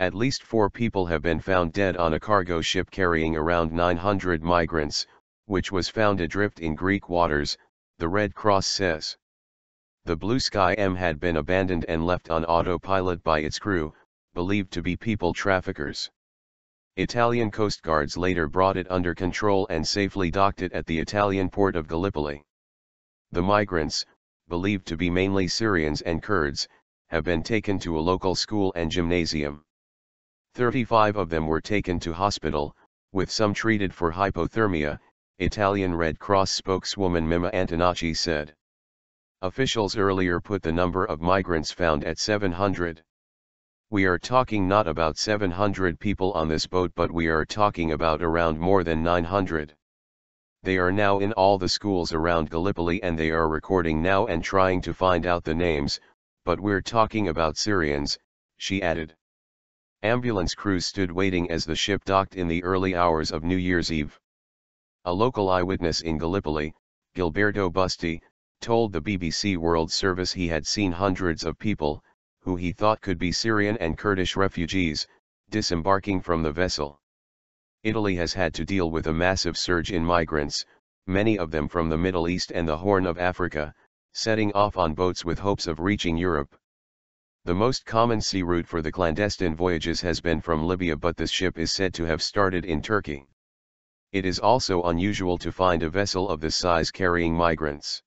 At least 4 people have been found dead on a cargo ship carrying around 900 migrants, which was found adrift in Greek waters, the Red Cross says. The Blue Sky M had been abandoned and left on autopilot by its crew, believed to be people traffickers. Italian coastguards later brought it under control and safely docked it at the Italian port of Gallipoli. The migrants, believed to be mainly Syrians and Kurds, have been taken to a local school and gymnasium. 35 of them were taken to hospital, with some treated for hypothermia, Italian Red Cross spokeswoman Mimma Antonacci said. Officials earlier put the number of migrants found at 700. We are talking not about 700 people on this boat, but we are talking about around more than 900. They are now in all the schools around Gallipoli and they are recording now and trying to find out the names, but we're talking about Syrians, she added. Ambulance crews stood waiting as the ship docked in the early hours of New Year's Eve. A local eyewitness in Gallipoli, Gilberto Busti, told the BBC World Service he had seen hundreds of people, who he thought could be Syrian and Kurdish refugees, disembarking from the vessel. Italy has had to deal with a massive surge in migrants, many of them from the Middle East and the Horn of Africa, setting off on boats with hopes of reaching Europe. The most common sea route for the clandestine voyages has been from Libya, but this ship is said to have started in Turkey. It is also unusual to find a vessel of this size carrying migrants.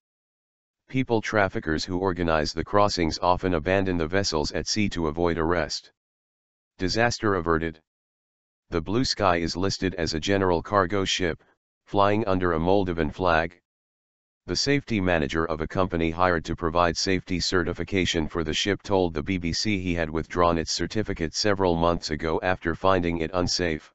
People traffickers who organize the crossings often abandon the vessels at sea to avoid arrest. Disaster averted. The Blue Sky is listed as a general cargo ship, flying under a Moldovan flag. The safety manager of a company hired to provide safety certification for the ship told the BBC he had withdrawn its certificate several months ago after finding it unsafe.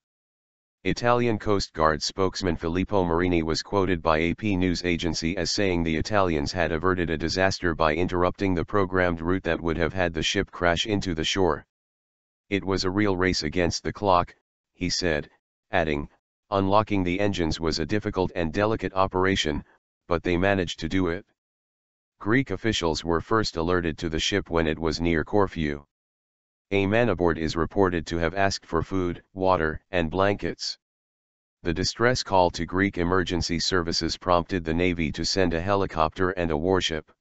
Italian Coast Guard spokesman Filippo Marini was quoted by AP news agency as saying the Italians had averted a disaster by interrupting the programmed route that would have had the ship crash into the shore. It was a real race against the clock, he said, adding, unlocking the engines was a difficult and delicate operation, but they managed to do it. Greek officials were first alerted to the ship when it was near Corfu. A man aboard is reported to have asked for food, water, and blankets. The distress call to Greek emergency services prompted the Navy to send a helicopter and a warship.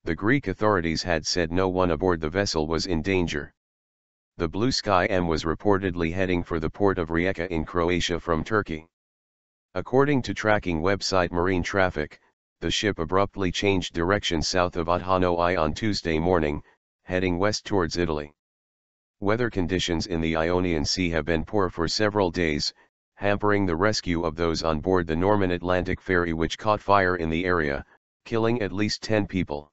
The Greek authorities had said no one aboard the vessel was in danger. The Blue Sky M was reportedly heading for the port of Rijeka in Croatia from Turkey. According to tracking website Marine Traffic, the ship abruptly changed direction south of Hanoi on Tuesday morning, heading west towards Italy. Weather conditions in the Ionian Sea have been poor for several days, hampering the rescue of those on board the Norman Atlantic ferry which caught fire in the area, killing at least 10 people.